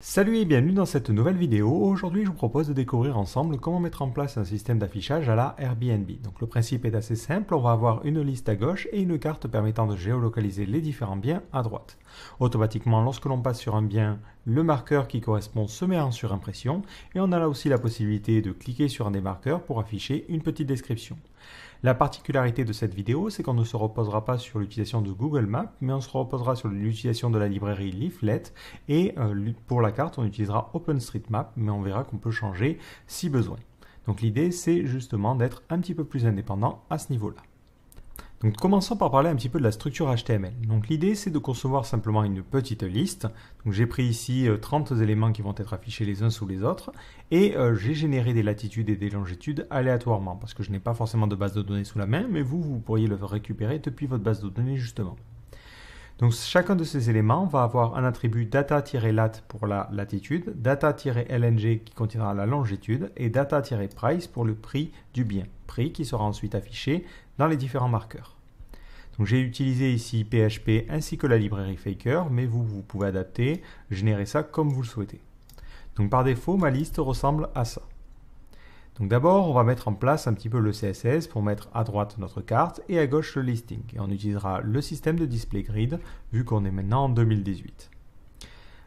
Salut et bienvenue dans cette nouvelle vidéo. Aujourd'hui, je vous propose de découvrir ensemble comment mettre en place un système d'affichage à la Airbnb. Donc le principe est assez simple, on va avoir une liste à gauche et une carte permettant de géolocaliser les différents biens à droite. Automatiquement, lorsque l'on passe sur un bien, le marqueur qui correspond se met en surimpression et on a là aussi la possibilité de cliquer sur un des marqueurs pour afficher une petite description. La particularité de cette vidéo, c'est qu'on ne se reposera pas sur l'utilisation de Google Maps, mais on se reposera sur l'utilisation de la librairie Leaflet et pour la carte, on utilisera OpenStreetMap, mais on verra qu'on peut changer si besoin. Donc l'idée, c'est justement d'être un petit peu plus indépendant à ce niveau-là. Donc commençons par parler un petit peu de la structure HTML. Donc l'idée c'est de concevoir simplement une petite liste. Donc j'ai pris ici 30 éléments qui vont être affichés les uns sous les autres et j'ai généré des latitudes et des longitudes aléatoirement parce que je n'ai pas forcément de base de données sous la main, mais vous pourriez le récupérer depuis votre base de données justement. Donc chacun de ces éléments va avoir un attribut data-lat pour la latitude, data-lng qui contiendra la longitude et data-price pour le prix du bien, prix qui sera ensuite affiché dans les différents marqueurs. Donc j'ai utilisé ici PHP ainsi que la librairie Faker, mais vous pouvez adapter, générer ça comme vous le souhaitez. Donc par défaut, ma liste ressemble à ça. Donc d'abord, on va mettre en place un petit peu le CSS pour mettre à droite notre carte et à gauche le listing. Et on utilisera le système de display grid vu qu'on est maintenant en 2018.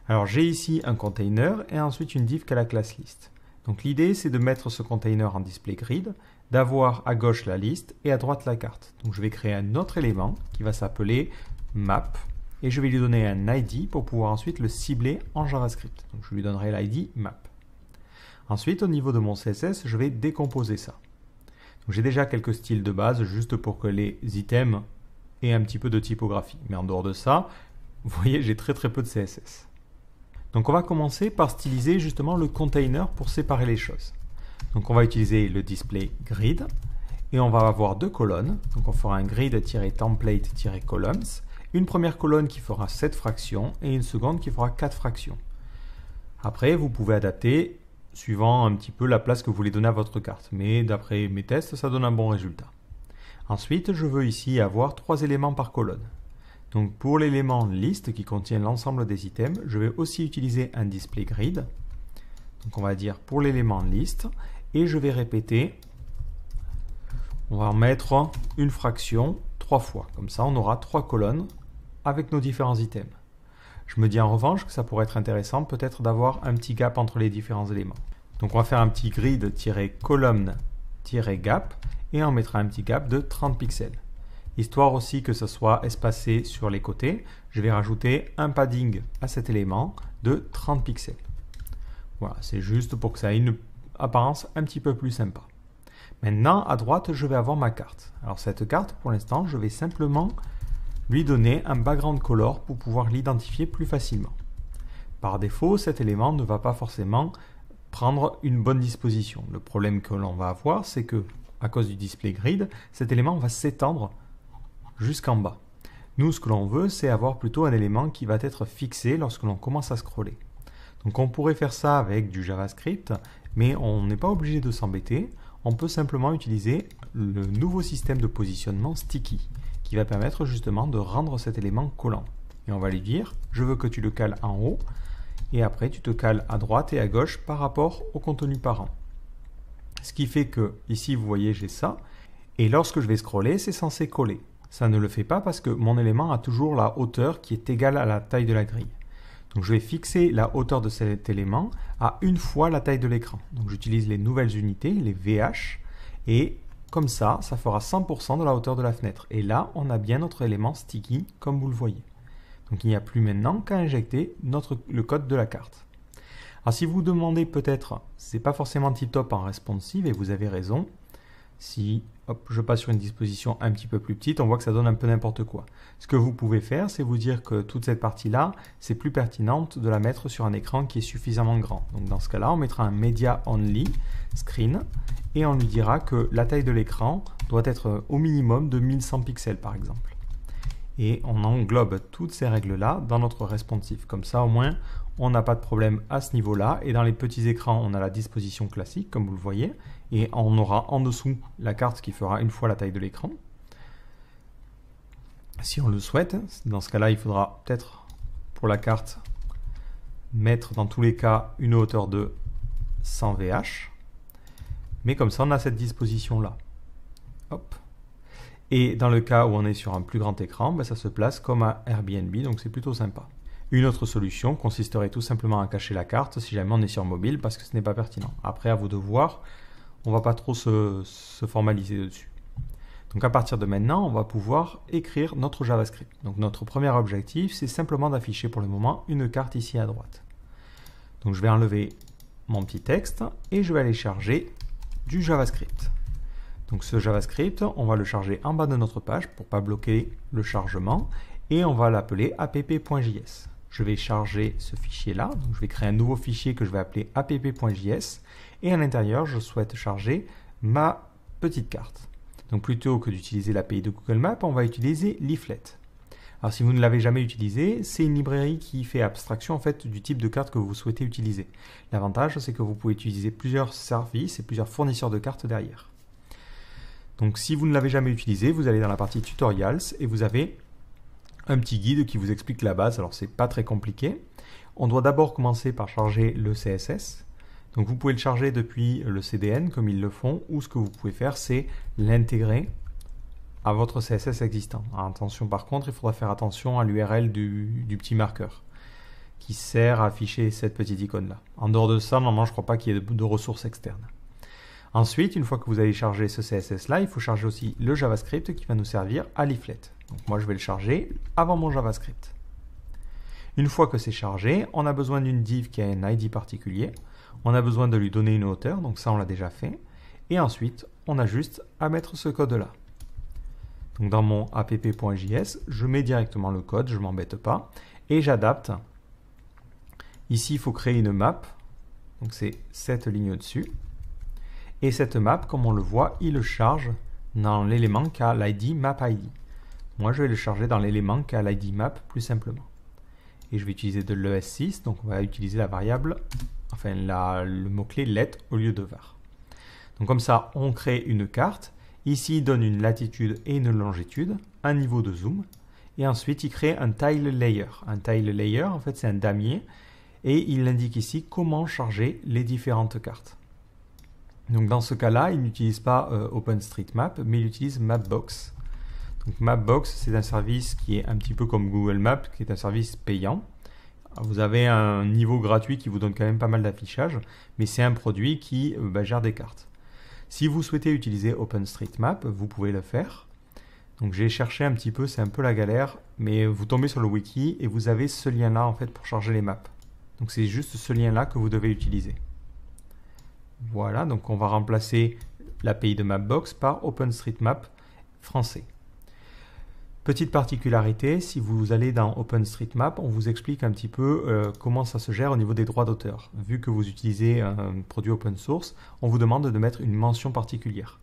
Alors j'ai ici un container et ensuite une div qui a la classe list. Donc l'idée c'est de mettre ce container en display grid, d'avoir à gauche la liste et à droite la carte. Donc je vais créer un autre élément qui va s'appeler map et je vais lui donner un ID pour pouvoir ensuite le cibler en JavaScript. Donc je lui donnerai l'ID map. Ensuite, au niveau de mon CSS, je vais décomposer ça. J'ai déjà quelques styles de base, juste pour que les items aient un petit peu de typographie. Mais en dehors de ça, vous voyez, j'ai très peu de CSS. Donc on va commencer par styliser justement le container pour séparer les choses. Donc on va utiliser le display grid, et on va avoir deux colonnes. Donc on fera un grid-template-columns, une première colonne qui fera 7 fractions, et une seconde qui fera 4 fractions. Après, vous pouvez adapter suivant un petit peu la place que vous voulez donner à votre carte. Mais d'après mes tests, ça donne un bon résultat. Ensuite, je veux ici avoir 3 éléments par colonne. Donc pour l'élément liste qui contient l'ensemble des items, je vais aussi utiliser un display grid. Donc on va dire pour l'élément liste, et je vais répéter, on va en mettre une fraction 3 fois. Comme ça, on aura 3 colonnes avec nos différents items. Je me dis en revanche que ça pourrait être intéressant peut-être d'avoir un petit gap entre les différents éléments. Donc on va faire un petit grid-column-gap et on mettra un petit gap de 30 pixels. Histoire aussi que ce soit espacé sur les côtés, je vais rajouter un padding à cet élément de 30 pixels. Voilà, c'est juste pour que ça ait une apparence un petit peu plus sympa. Maintenant, à droite, je vais avoir ma carte. Alors cette carte, pour l'instant, je vais simplement lui donner un background color pour pouvoir l'identifier plus facilement. Par défaut, cet élément ne va pas forcément prendre une bonne disposition. Le problème que l'on va avoir, c'est que, à cause du display grid, cet élément va s'étendre jusqu'en bas. Nous, ce que l'on veut, c'est avoir plutôt un élément qui va être fixé lorsque l'on commence à scroller. Donc on pourrait faire ça avec du JavaScript, mais on n'est pas obligé de s'embêter. On peut simplement utiliser le nouveau système de positionnement sticky, qui va permettre justement de rendre cet élément collant. Et on va lui dire, je veux que tu le cales en haut, et après tu te cales à droite et à gauche par rapport au contenu parent. Ce qui fait que, ici vous voyez, j'ai ça, et lorsque je vais scroller, c'est censé coller. Ça ne le fait pas parce que mon élément a toujours la hauteur qui est égale à la taille de la grille. Donc je vais fixer la hauteur de cet élément à une fois la taille de l'écran. Donc j'utilise les nouvelles unités, les VH, et comme ça, ça fera 100% de la hauteur de la fenêtre. Et là, on a bien notre élément sticky, comme vous le voyez. Donc il n'y a plus maintenant qu'à injecter le code de la carte. Alors si vous vous demandez peut-être, c'est pas forcément tip-top en responsive, et vous avez raison. Si je passe sur une disposition un petit peu plus petite, on voit que ça donne un peu n'importe quoi. Ce que vous pouvez faire, c'est vous dire que toute cette partie-là, c'est plus pertinente de la mettre sur un écran qui est suffisamment grand. Donc dans ce cas-là, on mettra un Media Only Screen et on lui dira que la taille de l'écran doit être au minimum de 1100 pixels par exemple. Et on englobe toutes ces règles-là dans notre responsive. Comme ça, au moins, on n'a pas de problème à ce niveau-là. Et dans les petits écrans, on a la disposition classique, comme vous le voyez. Et on aura en dessous la carte qui fera une fois la taille de l'écran. Si on le souhaite, dans ce cas-là, il faudra peut-être pour la carte mettre dans tous les cas une hauteur de 100 VH. Mais comme ça, on a cette disposition-là. Hop. Et dans le cas où on est sur un plus grand écran, ben ça se place comme un Airbnb, donc c'est plutôt sympa. Une autre solution consisterait tout simplement à cacher la carte si jamais on est sur mobile, parce que ce n'est pas pertinent. Après, à vous de voir, on ne va pas trop se formaliser dessus. Donc à partir de maintenant, on va pouvoir écrire notre JavaScript. Donc notre premier objectif, c'est simplement d'afficher pour le moment une carte ici à droite. Donc je vais enlever mon petit texte et je vais aller charger du JavaScript. Donc ce JavaScript, on va le charger en bas de notre page pour ne pas bloquer le chargement et on va l'appeler app.js. Je vais charger ce fichier-là, donc je vais créer un nouveau fichier que je vais appeler app.js et à l'intérieur, je souhaite charger ma petite carte. Donc plutôt que d'utiliser l'API de Google Maps, on va utiliser Leaflet. Alors si vous ne l'avez jamais utilisé, c'est une librairie qui fait abstraction en fait du type de carte que vous souhaitez utiliser. L'avantage, c'est que vous pouvez utiliser plusieurs services et plusieurs fournisseurs de cartes derrière. Donc si vous ne l'avez jamais utilisé, vous allez dans la partie Tutorials et vous avez un petit guide qui vous explique la base. Alors c'est pas très compliqué. On doit d'abord commencer par charger le CSS. Donc vous pouvez le charger depuis le CDN comme ils le font, ou ce que vous pouvez faire, c'est l'intégrer à votre CSS existant. Alors, attention par contre, il faudra faire attention à l'URL du petit marqueur qui sert à afficher cette petite icône-là. En dehors de ça, normalement, je ne crois pas qu'il y ait de ressources externes. Ensuite, une fois que vous avez chargé ce CSS-là, il faut charger aussi le JavaScript qui va nous servir à Leaflet. Donc moi, je vais le charger avant mon JavaScript. Une fois que c'est chargé, on a besoin d'une div qui a un ID particulier. On a besoin de lui donner une hauteur, donc ça, on l'a déjà fait. Et ensuite, on a juste à mettre ce code-là. Donc dans mon app.js, je mets directement le code, je ne m'embête pas, et j'adapte. Ici, il faut créer une map, donc c'est cette ligne au-dessus. Et cette map, comme on le voit, il le charge dans l'élément qui a l'ID map_id. Moi, je vais le charger dans l'élément qui a l'ID map plus simplement. Et je vais utiliser de l'ES6, donc on va utiliser la variable, enfin le mot-clé let au lieu de var. Donc comme ça, on crée une carte. Ici, il donne une latitude et une longitude, un niveau de zoom, et ensuite il crée un tile layer. Un tile layer, en fait, c'est un damier, et il indique ici comment charger les différentes cartes. Donc dans ce cas-là, il n'utilise pas OpenStreetMap, mais il utilise Mapbox. Donc Mapbox, c'est un service qui est un petit peu comme Google Maps, qui est un service payant. Alors, vous avez un niveau gratuit qui vous donne quand même pas mal d'affichage, mais c'est un produit qui gère des cartes. Si vous souhaitez utiliser OpenStreetMap, vous pouvez le faire. Donc j'ai cherché un petit peu, c'est un peu la galère, mais vous tombez sur le wiki et vous avez ce lien-là en fait pour charger les maps. Donc c'est juste ce lien-là que vous devez utiliser. Voilà, donc on va remplacer l'API de Mapbox par OpenStreetMap français. Petite particularité, si vous allez dans OpenStreetMap, on vous explique un petit peu comment ça se gère au niveau des droits d'auteur. Vu que vous utilisez un produit open source, on vous demande de mettre une mention particulière.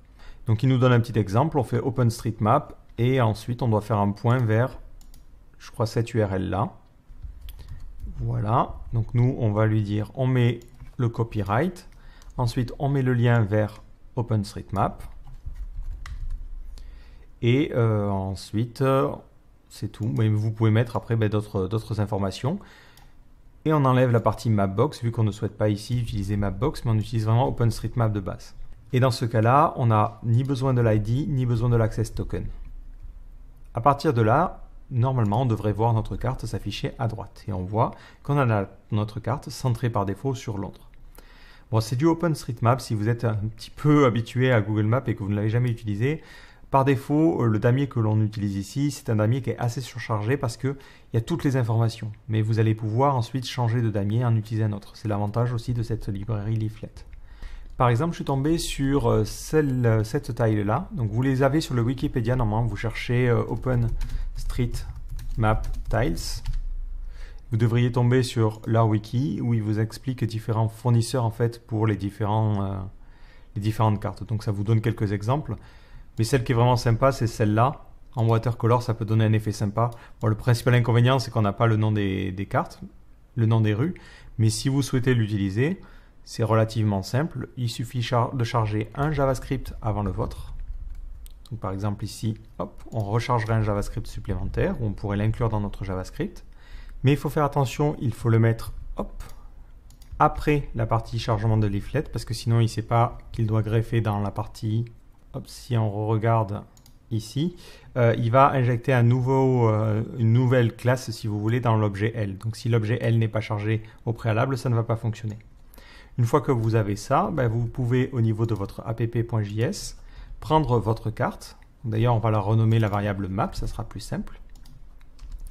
Donc il nous donne un petit exemple, on fait OpenStreetMap et ensuite on doit faire un point vers, je crois, cette URL là. Voilà, donc nous on va lui dire, on met le copyright, ensuite on met le lien vers OpenStreetMap. Et ensuite, c'est tout. Mais vous pouvez mettre après d'autres informations. Et on enlève la partie Mapbox, vu qu'on ne souhaite pas ici utiliser Mapbox, mais on utilise vraiment OpenStreetMap de base. Et dans ce cas-là, on n'a ni besoin de l'ID, ni besoin de l'Access Token. À partir de là, normalement, on devrait voir notre carte s'afficher à droite. Et on voit qu'on a notre carte centrée par défaut sur Londres. Bon, c'est du OpenStreetMap. Si vous êtes un petit peu habitué à Google Maps et que vous ne l'avez jamais utilisé, par défaut, le damier que l'on utilise ici, c'est un damier qui est assez surchargé parce qu'il y a toutes les informations. Mais vous allez pouvoir ensuite changer de damier et en utiliser un autre. C'est l'avantage aussi de cette librairie Leaflet. Par exemple, je suis tombé sur cette taille-là. Donc vous les avez sur le Wikipédia. Normalement, vous cherchez OpenStreetMap Tiles. Vous devriez tomber sur leur wiki où ils vous expliquent différents fournisseurs en fait pour les différentes cartes. Donc ça vous donne quelques exemples. Mais celle qui est vraiment sympa, c'est celle-là. En watercolor, ça peut donner un effet sympa. Bon, le principal inconvénient, c'est qu'on n'a pas le nom des cartes, le nom des rues. Mais si vous souhaitez l'utiliser, c'est relativement simple. Il suffit de charger un JavaScript avant le vôtre. Donc, par exemple, ici, hop, on rechargerait un JavaScript supplémentaire, ou on pourrait l'inclure dans notre JavaScript. Mais il faut faire attention, il faut le mettre hop, après la partie chargement de leaflet, parce que sinon il ne sait pas qu'il doit greffer dans la partie. Hop, si on regarde ici, il va injecter une nouvelle classe, si vous voulez, dans l'objet L. Donc si l'objet L n'est pas chargé au préalable, ça ne va pas fonctionner. Une fois que vous avez ça, vous pouvez, au niveau de votre app.js, prendre votre carte. D'ailleurs, on va la renommer la variable map, ça sera plus simple.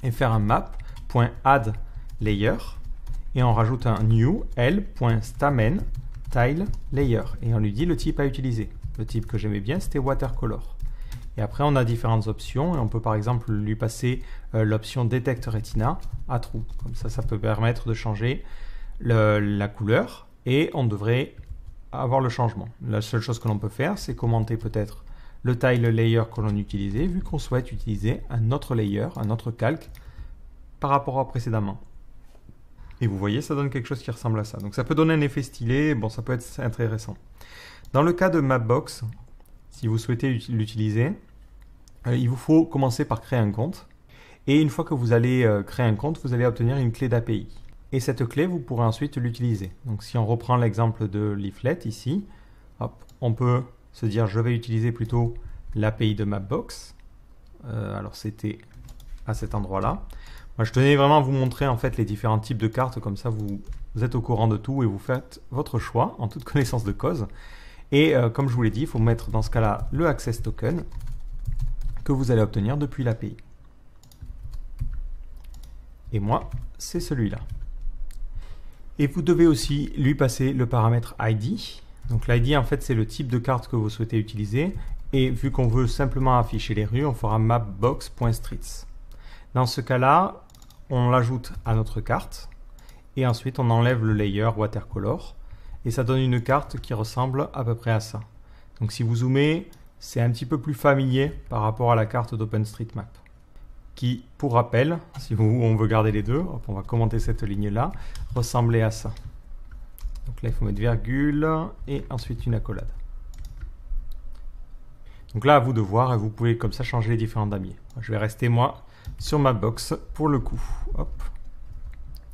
Et faire un map.add layer. Et on rajoute un new l.stamen tile layer. Et on lui dit le type à utiliser. Le type que j'aimais bien, c'était watercolor. Et après, on a différentes options. Et on peut par exemple lui passer l'option detect retina à true. Comme ça peut permettre de changer la couleur. Et on devrait avoir le changement. La seule chose que l'on peut faire, c'est commenter peut-être le tile layer que l'on utilisait, vu qu'on souhaite utiliser un autre layer, un autre calque, par rapport à précédemment. Et vous voyez, ça donne quelque chose qui ressemble à ça. Donc ça peut donner un effet stylé, bon, ça peut être intéressant. Dans le cas de Mapbox, si vous souhaitez l'utiliser, il vous faut commencer par créer un compte. Et une fois que vous allez créer un compte, vous allez obtenir une clé d'API. Et cette clé, vous pourrez ensuite l'utiliser. Donc si on reprend l'exemple de Leaflet ici, hop, on peut se dire je vais utiliser plutôt l'API de Mapbox. Alors c'était à cet endroit-là. Moi je tenais vraiment à vous montrer en fait les différents types de cartes, comme ça vous êtes au courant de tout et vous faites votre choix en toute connaissance de cause. Et comme je vous l'ai dit, il faut mettre dans ce cas-là le access token que vous allez obtenir depuis l'API. Et moi, c'est celui-là. Et vous devez aussi lui passer le paramètre ID. Donc l'ID, en fait, c'est le type de carte que vous souhaitez utiliser. Et vu qu'on veut simplement afficher les rues, on fera mapbox.streets. Dans ce cas-là, on l'ajoute à notre carte. Et ensuite, on enlève le layer watercolor. Et ça donne une carte qui ressemble à peu près à ça. Donc si vous zoomez, c'est un petit peu plus familier par rapport à la carte d'OpenStreetMap. Qui, pour rappel, si on veut garder les deux, hop, on va commenter cette ligne-là, ressemblait à ça. Donc là, il faut mettre virgule et ensuite une accolade. Donc là, à vous de voir, et vous pouvez comme ça changer les différents damiers. Je vais rester, moi, sur Mapbox pour le coup. Hop.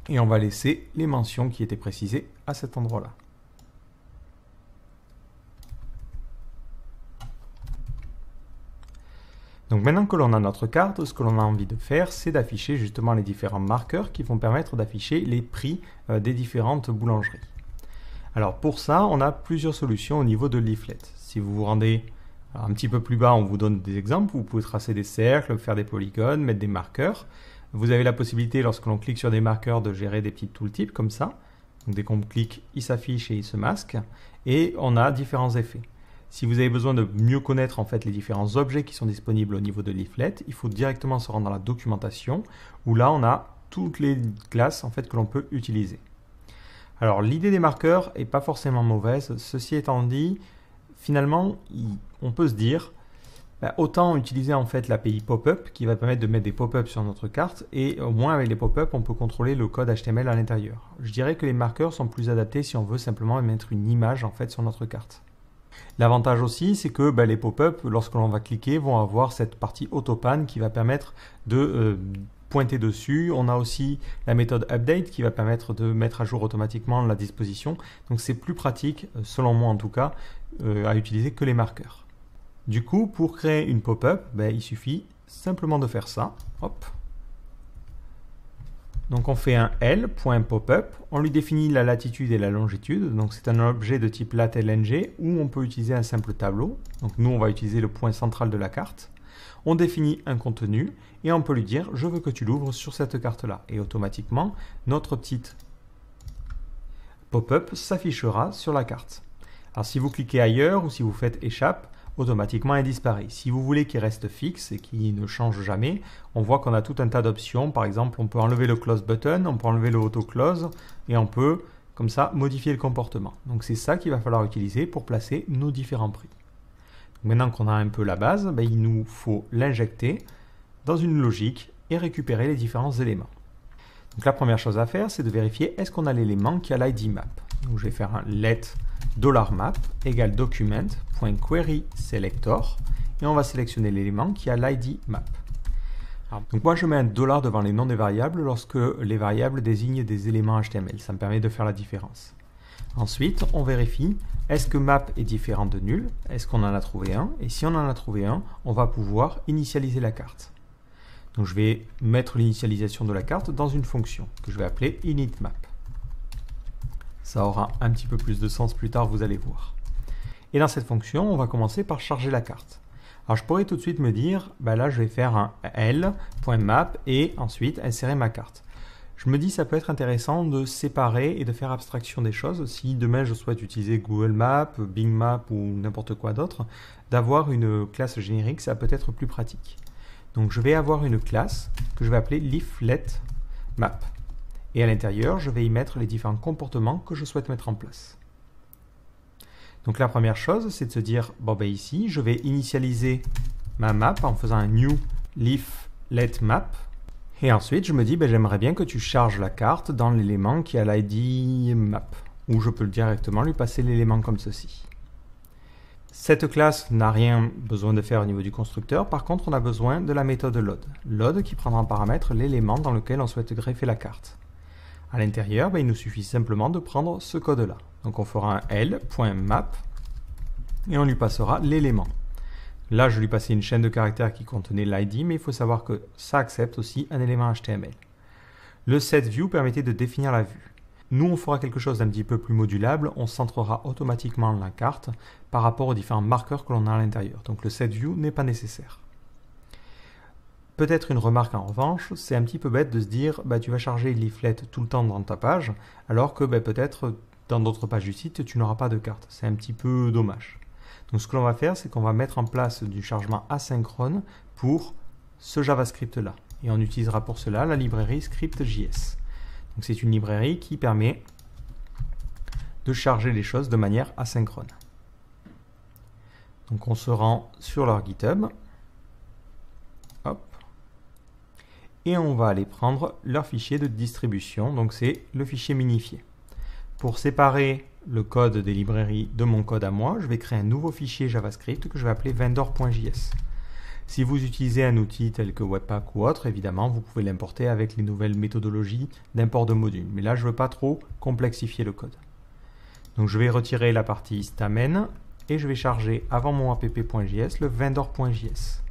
Et on va laisser les mentions qui étaient précisées à cet endroit-là. Donc maintenant que l'on a notre carte, ce que l'on a envie de faire, c'est d'afficher justement les différents marqueurs qui vont permettre d'afficher les prix des différentes boulangeries. Alors pour ça, on a plusieurs solutions au niveau de Leaflet. Si vous vous rendez un petit peu plus bas, on vous donne des exemples. Vous pouvez tracer des cercles, faire des polygones, mettre des marqueurs. Vous avez la possibilité, lorsque l'on clique sur des marqueurs, de gérer des petits tooltips comme ça. Donc dès qu'on clique, il s'affiche et il se masque. Et on a différents effets. Si vous avez besoin de mieux connaître en fait les différents objets qui sont disponibles au niveau de Leaflet, il faut directement se rendre dans la documentation où là on a toutes les classes en fait que l'on peut utiliser. Alors l'idée des marqueurs n'est pas forcément mauvaise. Ceci étant dit, finalement on peut se dire autant utiliser en fait l'API pop-up qui va permettre de mettre des pop-up sur notre carte et au moins avec les pop-up on peut contrôler le code HTML à l'intérieur. Je dirais que les marqueurs sont plus adaptés si on veut simplement mettre une image en fait sur notre carte. L'avantage aussi, c'est que les pop-up, lorsque l'on va cliquer, vont avoir cette partie autopan qui va permettre de pointer dessus. On a aussi la méthode update qui va permettre de mettre à jour automatiquement la disposition. Donc c'est plus pratique, selon moi en tout cas, à utiliser que les marqueurs. Du coup, pour créer une pop-up, il suffit simplement de faire ça. Hop. Donc on fait un L.popup, on lui définit la latitude et la longitude, donc c'est un objet de type lat.lng où on peut utiliser un simple tableau, donc nous on va utiliser le point central de la carte. On définit un contenu et on peut lui dire je veux que tu l'ouvres sur cette carte là et automatiquement notre petite pop-up s'affichera sur la carte. Alors si vous cliquez ailleurs ou si vous faites échappe, automatiquement elle disparaît. Si vous voulez qu'il reste fixe et qu'il ne change jamais, on voit qu'on a tout un tas d'options. Par exemple, on peut enlever le close button, on peut enlever le auto close et on peut comme ça modifier le comportement. Donc c'est ça qu'il va falloir utiliser pour placer nos différents prix. Donc, maintenant qu'on a un peu la base, il nous faut l'injecter dans une logique et récupérer les différents éléments. Donc la première chose à faire, c'est de vérifier est-ce qu'on a l'élément qui a l'ID map. Donc je vais faire un let $map égale document.querySelector et on va sélectionner l'élément qui a l'ID map. Donc moi je mets un dollar devant les noms des variables lorsque les variables désignent des éléments HTML. Ça me permet de faire la différence. Ensuite, on vérifie, est-ce que map est différent de nul? Est-ce qu'on en a trouvé un? Et si on en a trouvé un, on va pouvoir initialiser la carte. Donc je vais mettre l'initialisation de la carte dans une fonction que je vais appeler initMap. Ça aura un petit peu plus de sens plus tard, vous allez voir. Et dans cette fonction, on va commencer par charger la carte. Alors je pourrais tout de suite me dire, ben là je vais faire un l.map et ensuite insérer ma carte. Je me dis ça peut être intéressant de séparer et de faire abstraction des choses. Si demain je souhaite utiliser Google Maps, Bing Maps ou n'importe quoi d'autre, d'avoir une classe générique, ça peut être plus pratique. Donc je vais avoir une classe que je vais appeler LeafletMap. Et à l'intérieur, je vais y mettre les différents comportements que je souhaite mettre en place. Donc la première chose, c'est de se dire, bon ben ici, je vais initialiser ma map en faisant un new LeafletMap. Et ensuite, je me dis, ben, j'aimerais bien que tu charges la carte dans l'élément qui a l'ID map, ou je peux directement lui passer l'élément comme ceci. Cette classe n'a rien besoin de faire au niveau du constructeur, par contre on a besoin de la méthode load. Load qui prendra en paramètre l'élément dans lequel on souhaite greffer la carte. À l'intérieur, ben, il nous suffit simplement de prendre ce code-là. Donc on fera un l.map et on lui passera l'élément. Là, je lui passais une chaîne de caractères qui contenait l'ID, mais il faut savoir que ça accepte aussi un élément HTML. Le setView permettait de définir la vue. Nous, on fera quelque chose d'un petit peu plus modulable, on centrera automatiquement la carte par rapport aux différents marqueurs que l'on a à l'intérieur. Donc le setView n'est pas nécessaire. Peut-être une remarque en revanche, c'est un petit peu bête de se dire bah, tu vas charger Leaflet tout le temps dans ta page, alors que bah, peut-être dans d'autres pages du site, tu n'auras pas de carte. C'est un petit peu dommage. Donc ce que l'on va faire, c'est qu'on va mettre en place du chargement asynchrone pour ce JavaScript-là. Et on utilisera pour cela la librairie Script.js. Donc c'est une librairie qui permet de charger les choses de manière asynchrone. Donc on se rend sur leur GitHub. Hop. Et on va aller prendre leur fichier de distribution. Donc c'est le fichier minifié. Pour séparer le code des librairies de mon code à moi, je vais créer un nouveau fichier JavaScript que je vais appeler vendor.js. Si vous utilisez un outil tel que Webpack ou autre, évidemment, vous pouvez l'importer avec les nouvelles méthodologies d'import de modules. Mais là, je ne veux pas trop complexifier le code. Donc, je vais retirer la partie stamen et je vais charger avant mon app.js le vendor.js.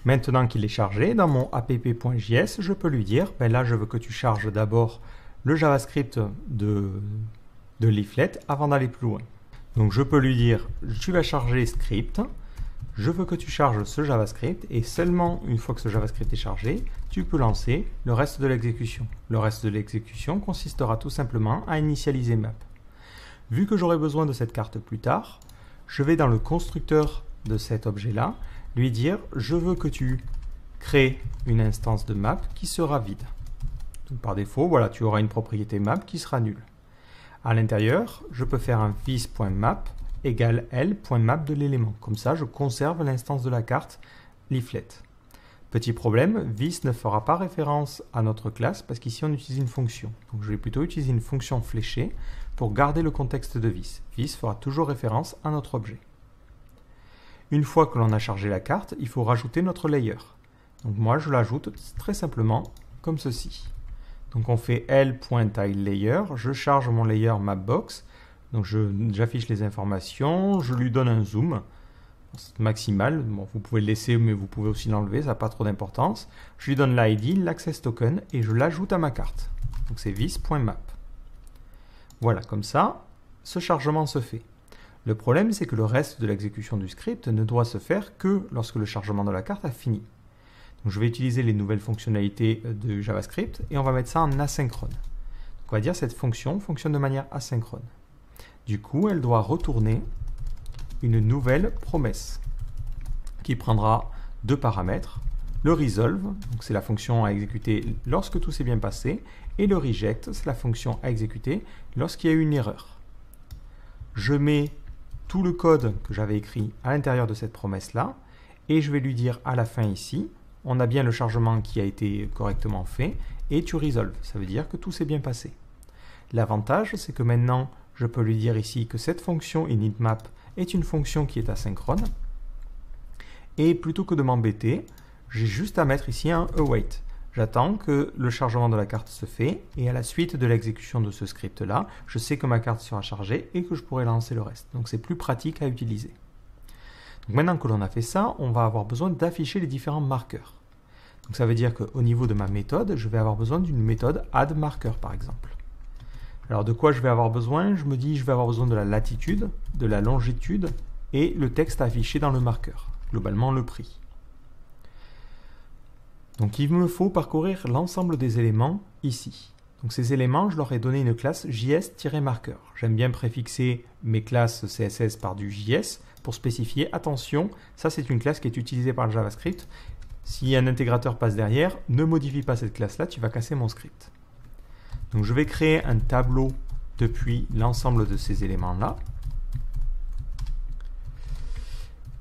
Maintenant qu'il est chargé, dans mon app.js, je peux lui dire, ben là, je veux que tu charges d'abord le JavaScript de Leaflet avant d'aller plus loin. Donc je peux lui dire, tu vas charger script, je veux que tu charges ce JavaScript et seulement une fois que ce JavaScript est chargé, tu peux lancer le reste de l'exécution. Le reste de l'exécution consistera tout simplement à initialiser map. Vu que j'aurai besoin de cette carte plus tard, je vais dans le constructeur de cet objet-là lui dire, je veux que tu crées une instance de map qui sera vide. Donc par défaut, voilà, tu auras une propriété map qui sera nulle. À l'intérieur, je peux faire un vis.map égale l.map de l'élément. Comme ça, je conserve l'instance de la carte leaflet. Petit problème, vis ne fera pas référence à notre classe parce qu'ici on utilise une fonction. Donc je vais plutôt utiliser une fonction fléchée pour garder le contexte de vis. Vis fera toujours référence à notre objet. Une fois que l'on a chargé la carte, il faut rajouter notre layer. Donc moi, je l'ajoute très simplement comme ceci. Donc on fait l.tileLayer, je charge mon layer mapbox, donc j'affiche les informations, je lui donne un zoom maximal, bon, vous pouvez le laisser mais vous pouvez aussi l'enlever, ça n'a pas trop d'importance. Je lui donne l'ID, l'access token et je l'ajoute à ma carte. Donc c'est vis.map. Voilà, comme ça, ce chargement se fait. Le problème c'est que le reste de l'exécution du script ne doit se faire que lorsque le chargement de la carte a fini. Donc je vais utiliser les nouvelles fonctionnalités de JavaScript et on va mettre ça en asynchrone. Donc on va dire que cette fonction fonctionne de manière asynchrone. Du coup, elle doit retourner une nouvelle promesse qui prendra deux paramètres. Le resolve, donc c'est la fonction à exécuter lorsque tout s'est bien passé, et le reject, c'est la fonction à exécuter lorsqu'il y a eu une erreur. Je mets tout le code que j'avais écrit à l'intérieur de cette promesse-là et je vais lui dire à la fin ici, on a bien le chargement qui a été correctement fait et tu resolve. Ça veut dire que tout s'est bien passé. L'avantage, c'est que maintenant, je peux lui dire ici que cette fonction initMap est une fonction qui est asynchrone. Et plutôt que de m'embêter, j'ai juste à mettre ici un await. J'attends que le chargement de la carte se fait et à la suite de l'exécution de ce script-là, je sais que ma carte sera chargée et que je pourrai lancer le reste. Donc c'est plus pratique à utiliser. Donc maintenant que l'on a fait ça, on va avoir besoin d'afficher les différents marqueurs. Donc ça veut dire qu'au niveau de ma méthode, je vais avoir besoin d'une méthode addMarker par exemple. Alors de quoi je vais avoir besoin? Je me dis je vais avoir besoin de la latitude, de la longitude et le texte affiché dans le marqueur, globalement le prix. Donc il me faut parcourir l'ensemble des éléments ici. Donc ces éléments, je leur ai donné une classe js-marqueur. J'aime bien préfixer mes classes CSS par du JS pour spécifier, attention, ça c'est une classe qui est utilisée par le JavaScript. Si un intégrateur passe derrière, ne modifie pas cette classe-là, tu vas casser mon script. Donc je vais créer un tableau depuis l'ensemble de ces éléments-là.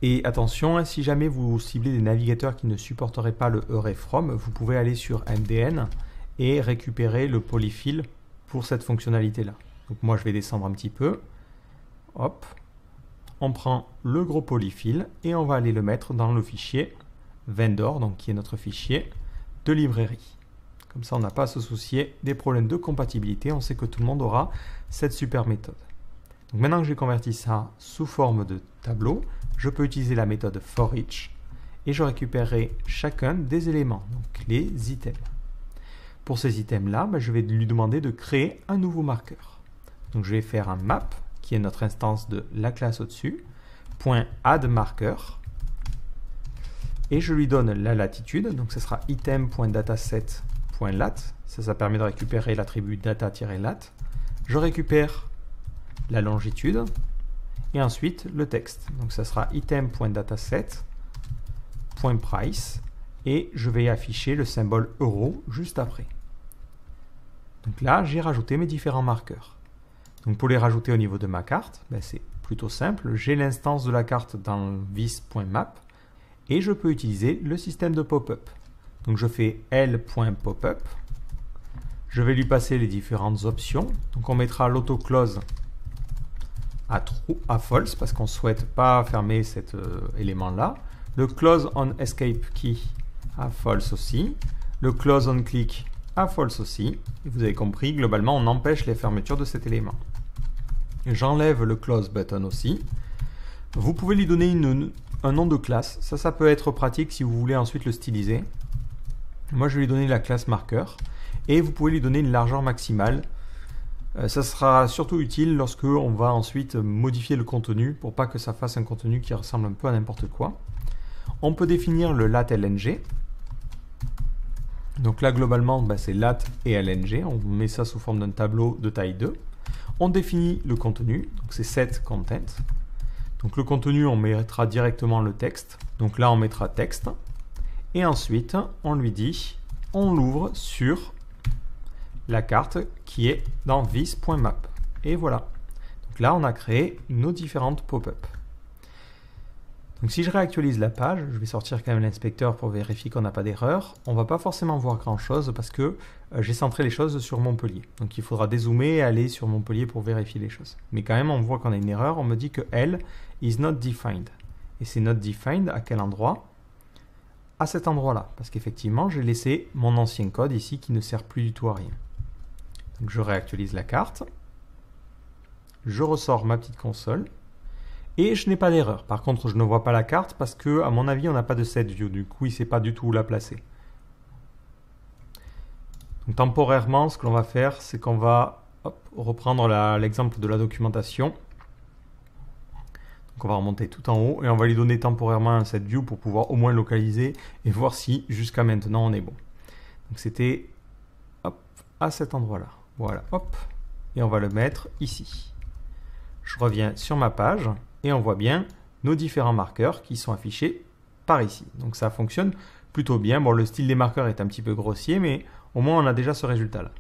Et attention, si jamais vous ciblez des navigateurs qui ne supporteraient pas le hrefrom, vous pouvez aller sur MDN et récupérer le polyfill pour cette fonctionnalité-là. Donc moi je vais descendre un petit peu. Hop. On prend le gros polyfill et on va aller le mettre dans le fichier vendor, donc qui est notre fichier de librairie. Comme ça on n'a pas à se soucier des problèmes de compatibilité, on sait que tout le monde aura cette super méthode. Donc maintenant que j'ai converti ça sous forme de tableau, je peux utiliser la méthode forEach et je récupérerai chacun des éléments, donc les items. Pour ces items-là, je vais lui demander de créer un nouveau marqueur. Donc je vais faire un map, qui est notre instance de la classe au-dessus, .addMarker, et je lui donne la latitude, donc ce sera item.dataset.lat, ça permet de récupérer l'attribut data-lat. Je récupère la longitude, et ensuite le texte. Donc ça sera item.dataset.price et je vais afficher le symbole euro juste après. Donc là, j'ai rajouté mes différents marqueurs. Donc pour les rajouter au niveau de ma carte, c'est plutôt simple. J'ai l'instance de la carte dans vis.map et je peux utiliser le système de pop-up. Donc je fais l.popup. Je vais lui passer les différentes options. Donc on mettra l'autoclose à false parce qu'on ne souhaite pas fermer cet élément là. Le close on escape key à false aussi. Le close on click à false aussi. Et vous avez compris, globalement on empêche les fermetures de cet élément. J'enlève le close button aussi. Vous pouvez lui donner un nom de classe. Ça peut être pratique si vous voulez ensuite le styliser. Moi je vais lui donner la classe marqueur et vous pouvez lui donner une largeur maximale. Ça sera surtout utile lorsque on va ensuite modifier le contenu pour pas que ça fasse un contenu qui ressemble un peu à n'importe quoi. On peut définir le lat-lng. Donc là globalement c'est lat et lng. On met ça sous forme d'un tableau de taille 2. On définit le contenu, donc c'est setContent. Donc le contenu on mettra directement le texte. Donc là on mettra texte. Et ensuite on lui dit, on l'ouvre sur la carte qui est dans vis.map. Et voilà. Donc là, on a créé nos différentes pop-up. Donc si je réactualise la page, je vais sortir quand même l'inspecteur pour vérifier qu'on n'a pas d'erreur. On ne va pas forcément voir grand-chose parce que j'ai centré les choses sur Montpellier. Donc il faudra dézoomer et aller sur Montpellier pour vérifier les choses. Mais quand même, on voit qu'on a une erreur. On me dit que L is not defined. Et c'est not defined à quel endroit? À cet endroit-là. Parce qu'effectivement, j'ai laissé mon ancien code ici qui ne sert plus du tout à rien. Donc je réactualise la carte, je ressors ma petite console et je n'ai pas d'erreur. Par contre, je ne vois pas la carte parce que, à mon avis, on n'a pas de set view. Du coup, il ne sait pas du tout où la placer. Donc, temporairement, ce que l'on va faire, c'est qu'on va reprendre l'exemple de la documentation. Donc, on va remonter tout en haut et on va lui donner temporairement un set view pour pouvoir au moins localiser et voir si jusqu'à maintenant on est bon. Donc, c'était à cet endroit-là. Voilà, hop, et on va le mettre ici. Je reviens sur ma page et on voit bien nos différents marqueurs qui sont affichés par ici. Donc ça fonctionne plutôt bien. Bon, le style des marqueurs est un petit peu grossier, mais au moins on a déjà ce résultat-là.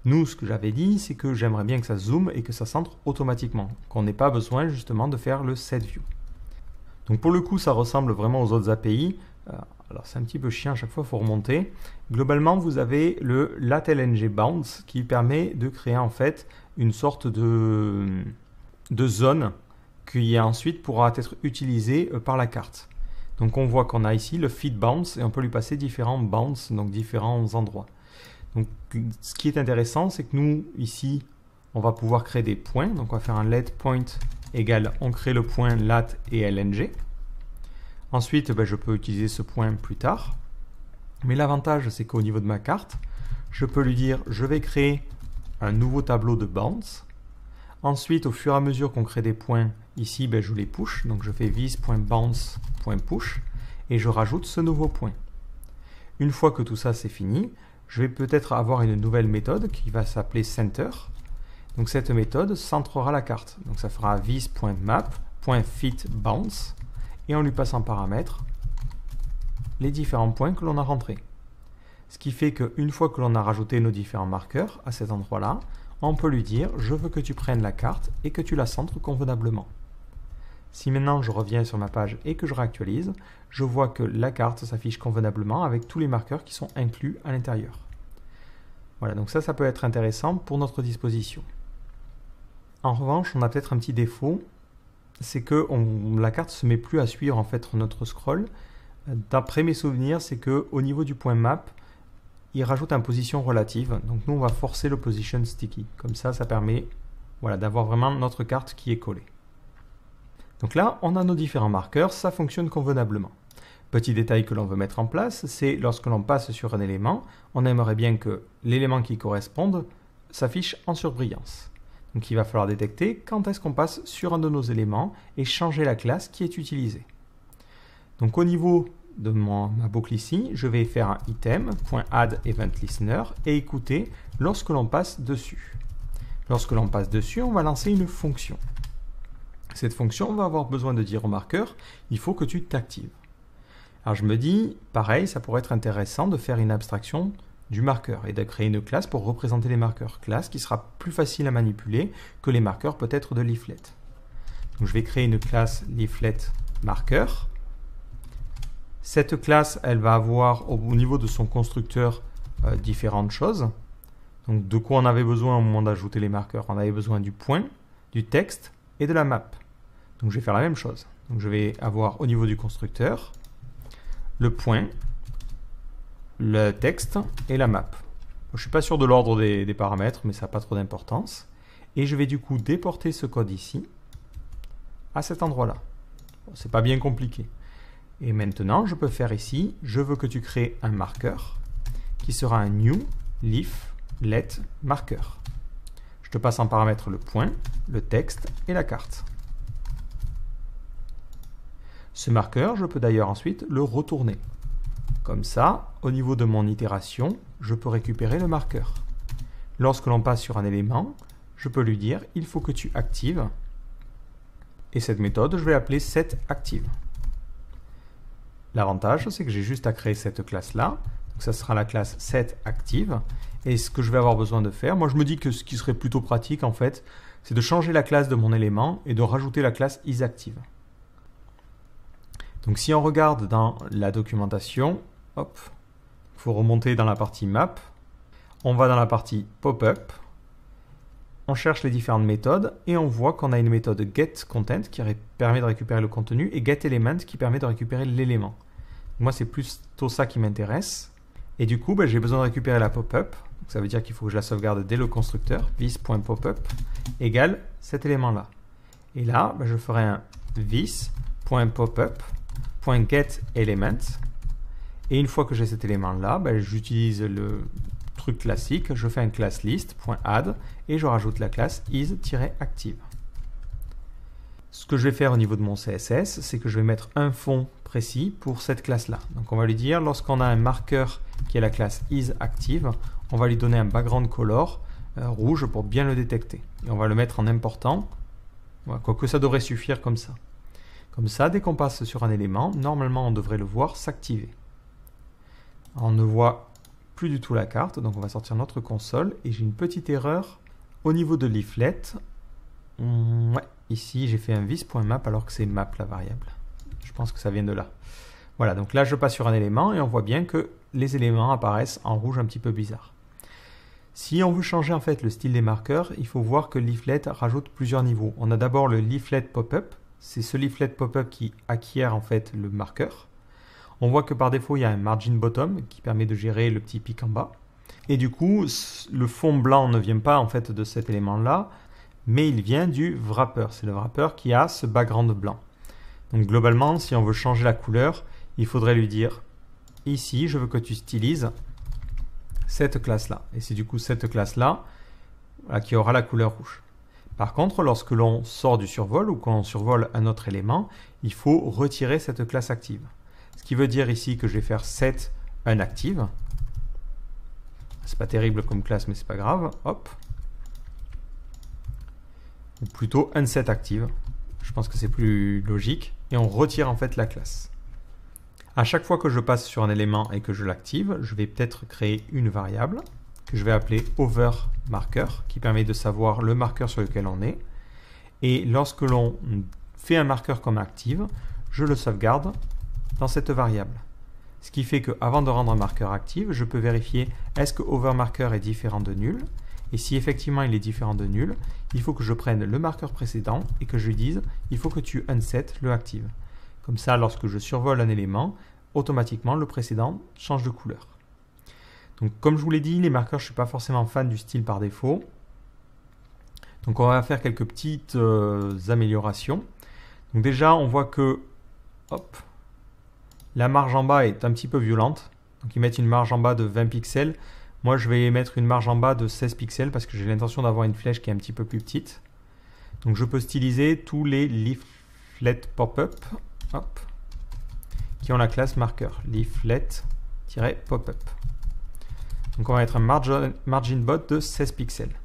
Nous, ce que j'avais dit, c'est que j'aimerais bien que ça zoome et que ça centre automatiquement, qu'on n'ait pas besoin justement de faire le set view. Donc pour le coup, ça ressemble vraiment aux autres API. Alors c'est un petit peu chiant, à chaque fois il faut remonter. Globalement, vous avez le lat-lng bounds qui permet de créer en fait une sorte de zone qui ensuite pourra être utilisée par la carte. Donc on voit qu'on a ici le feed bounce et on peut lui passer différents bounce, donc différents endroits. Donc ce qui est intéressant, c'est que nous, ici, on va pouvoir créer des points. Donc on va faire un let point égale, on crée le point lat et lng. Ensuite, je peux utiliser ce point plus tard. Mais l'avantage, c'est qu'au niveau de ma carte, je peux lui dire, je vais créer un nouveau tableau de bounce. Ensuite, au fur et à mesure qu'on crée des points, ici, je les push. Donc je fais vis.bounce.push et je rajoute ce nouveau point. Une fois que tout ça c'est fini, je vais peut-être avoir une nouvelle méthode qui va s'appeler center. Donc cette méthode centrera la carte. Donc ça fera vis.map.fitBounce et on lui passe en paramètre les différents points que l'on a rentrés. Ce qui fait qu'une fois que l'on a rajouté nos différents marqueurs à cet endroit-là, on peut lui dire je veux que tu prennes la carte et que tu la centres convenablement. Si maintenant je reviens sur ma page et que je réactualise, je vois que la carte s'affiche convenablement avec tous les marqueurs qui sont inclus à l'intérieur. Voilà, donc ça peut être intéressant pour notre disposition. En revanche, on a peut-être un petit défaut, c'est que la carte ne se met plus à suivre en fait notre scroll. D'après mes souvenirs, c'est qu'au niveau du point map, il rajoute une position relative. Donc nous, on va forcer le position sticky. Comme ça permet d'avoir vraiment notre carte qui est collée. Donc là, on a nos différents marqueurs, ça fonctionne convenablement. Petit détail que l'on veut mettre en place, c'est lorsque l'on passe sur un élément, on aimerait bien que l'élément qui corresponde s'affiche en surbrillance. Donc il va falloir détecter quand est-ce qu'on passe sur un de nos éléments et changer la classe qui est utilisée. Donc au niveau de ma boucle ici, je vais faire un item.addEventListener et écouter lorsque l'on passe dessus. Lorsque l'on passe dessus, on va lancer une fonction. Cette fonction va avoir besoin de dire au marqueur, il faut que tu t'actives. Alors je me dis, pareil, ça pourrait être intéressant de faire une abstraction du marqueur et de créer une classe pour représenter les marqueurs. Classe qui sera plus facile à manipuler que les marqueurs peut-être de leaflet. Donc je vais créer une classe leaflet marqueur. Cette classe, elle va avoir au niveau de son constructeur différentes choses. Donc de quoi on avait besoin au moment d'ajouter les marqueurs? On avait besoin du point, du texte et de la map. Donc je vais faire la même chose. Donc je vais avoir au niveau du constructeur le point, le texte et la map. Je ne suis pas sûr de l'ordre des paramètres, mais ça n'a pas trop d'importance. Et je vais du coup déporter ce code ici à cet endroit-là. Bon, c'est pas bien compliqué. Et maintenant, je peux faire ici, je veux que tu crées un marqueur qui sera un new leaf let marqueur. Je te passe en paramètre le point, le texte et la carte. Ce marqueur, je peux d'ailleurs ensuite le retourner. Comme ça, au niveau de mon itération, je peux récupérer le marqueur. Lorsque l'on passe sur un élément, je peux lui dire il faut que tu actives. Et cette méthode, je vais l'appeler setActive. L'avantage, c'est que j'ai juste à créer cette classe-là. Donc ça sera la classe setActive. Et ce que je vais avoir besoin de faire, moi je me dis que ce qui serait plutôt pratique en fait, c'est de changer la classe de mon élément et de rajouter la classe isActive. Donc si on regarde dans la documentation, hop, il faut remonter dans la partie map, on va dans la partie pop-up, on cherche les différentes méthodes et on voit qu'on a une méthode getContent qui permet de récupérer le contenu et getElement qui permet de récupérer l'élément. Moi c'est plutôt ça qui m'intéresse. Et du coup, j'ai besoin de récupérer la pop-up. Ça veut dire qu'il faut que je la sauvegarde dès le constructeur. vis.popup égale cet élément-là. Et là, je ferai un vis.popup.getElement. Et une fois que j'ai cet élément-là, j'utilise le truc classique. Je fais un class list.add et je rajoute la classe is-active. Ce que je vais faire au niveau de mon CSS, c'est que je vais mettre un fond précis pour cette classe-là. Donc on va lui dire, lorsqu'on a un marqueur qui est la classe isActive, on va lui donner un background color rouge pour bien le détecter. Et on va le mettre en important, quoique ça devrait suffire comme ça. Comme ça, dès qu'on passe sur un élément, normalement on devrait le voir s'activer. On ne voit plus du tout la carte, donc on va sortir notre console et j'ai une petite erreur au niveau de leaflet. Ici j'ai fait un vis.map alors que c'est map la variable. Je pense que ça vient de là. Voilà, donc là je passe sur un élément et on voit bien que les éléments apparaissent en rouge un petit peu bizarre. Si on veut changer en fait le style des marqueurs, il faut voir que leaflet rajoute plusieurs niveaux. On a d'abord le leaflet pop-up, c'est ce leaflet pop-up qui acquiert en fait le marqueur. On voit que par défaut, il y a un margin bottom qui permet de gérer le petit pic en bas. Et du coup, le fond blanc ne vient pas en fait de cet élément-là, mais il vient du wrapper. C'est le wrapper qui a ce background blanc. Donc globalement, si on veut changer la couleur, il faudrait lui dire ici, je veux que tu stylises cette classe-là. Et c'est du coup cette classe-là qui aura la couleur rouge. Par contre, lorsque l'on sort du survol ou qu'on survole un autre élément, il faut retirer cette classe active. Ce qui veut dire ici que je vais faire set unactive. C'est pas terrible comme classe, mais c'est pas grave. Hop. Ou plutôt unset active. Je pense que c'est plus logique. Et on retire en fait la classe. À chaque fois que je passe sur un élément et que je l'active, je vais peut-être créer une variable que je vais appeler overMarker, qui permet de savoir le marqueur sur lequel on est. Et lorsque l'on fait un marqueur comme active, je le sauvegarde dans cette variable. Ce qui fait qu'avant de rendre un marqueur active, je peux vérifier est-ce que overMarker est différent de nul. Et si effectivement il est différent de nul, il faut que je prenne le marqueur précédent et que je lui dise il faut que tu unset le active. Comme ça, lorsque je survole un élément, automatiquement le précédent change de couleur. Donc comme je vous l'ai dit, les marqueurs, je ne suis pas forcément fan du style par défaut. Donc on va faire quelques petites améliorations. Donc déjà, on voit que hop, la marge en bas est un petit peu violente. Donc ils mettent une marge en bas de 20 pixels. Moi, je vais mettre une marge en bas de 16 pixels parce que j'ai l'intention d'avoir une flèche qui est un petit peu plus petite. Donc je peux styliser tous les leaflet pop-up qui ont la classe marqueur. Leaflet-pop-up. Donc on va mettre un margin bot de 16 pixels.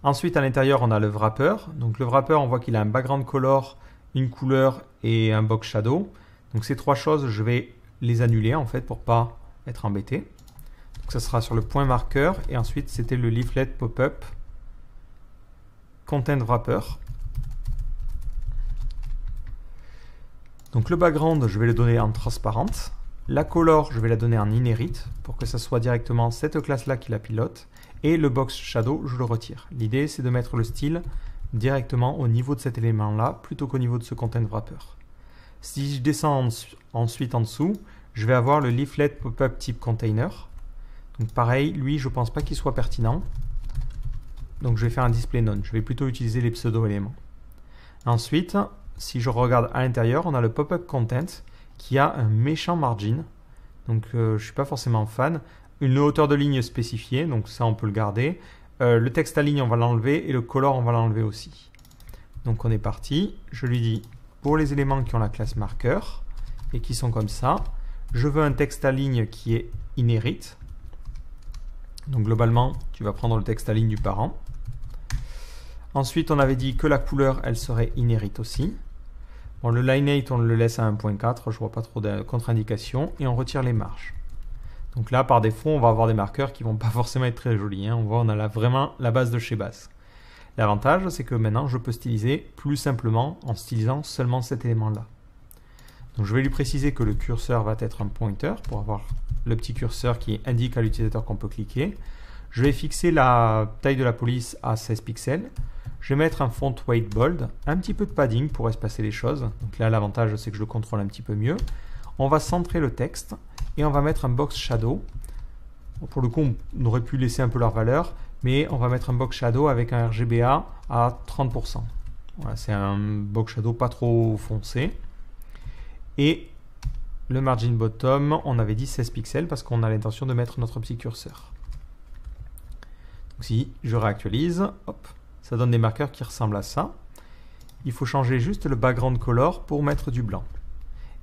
Ensuite, à l'intérieur, on a le wrapper. Donc le wrapper, on voit qu'il a un background color, une couleur et un box shadow. Donc ces trois choses, je vais les annuler en fait pour ne pas être embêté. Donc ça sera sur le point marqueur. Et ensuite, c'était le leaflet pop-up content wrapper. Donc le background, je vais le donner en transparente. La color, je vais la donner en inherit pour que ça soit directement cette classe-là qui la pilote. Et le box shadow, je le retire. L'idée, c'est de mettre le style directement au niveau de cet élément-là plutôt qu'au niveau de ce content wrapper. Si je descends ensuite en dessous, je vais avoir le leaflet pop-up type container. Donc pareil, lui, je ne pense pas qu'il soit pertinent. Donc je vais faire un display none. Je vais plutôt utiliser les pseudo-éléments. Ensuite, si je regarde à l'intérieur, on a le pop-up content qui a un méchant margin. Donc je ne suis pas forcément fan. Une hauteur de ligne spécifiée, donc ça on peut le garder. Le texte à ligne on va l'enlever et le color on va l'enlever aussi. Donc on est parti. Je lui dis pour les éléments qui ont la classe marqueur et qui sont comme ça, je veux un texte à ligne qui est inherit. Donc globalement tu vas prendre le texte à ligne du parent. Ensuite on avait dit que la couleur elle serait inherit aussi. Bon, le lineate, on le laisse à 1.4, je vois pas trop de contre-indications, et on retire les marges. Donc là, par défaut, on va avoir des marqueurs qui vont pas forcément être très jolis. Hein. On voit, on a là vraiment la base de chez base. L'avantage, c'est que maintenant, je peux styliser plus simplement en stylisant seulement cet élément-là. Donc je vais lui préciser que le curseur va être un pointer pour avoir le petit curseur qui indique à l'utilisateur qu'on peut cliquer. Je vais fixer la taille de la police à 16 pixels. Je vais mettre un font weight bold, un petit peu de padding pour espacer les choses. Donc là, l'avantage, c'est que je le contrôle un petit peu mieux. On va centrer le texte et on va mettre un box shadow. Pour le coup, on aurait pu laisser un peu leur valeur, mais on va mettre un box shadow avec un RGBA à 30%. Voilà, c'est un box shadow pas trop foncé. Et le margin bottom, on avait dit 16 pixels parce qu'on a l'intention de mettre notre petit curseur. Donc si je réactualise, hop, ça donne des marqueurs qui ressemblent à ça. Il faut changer juste le background color pour mettre du blanc.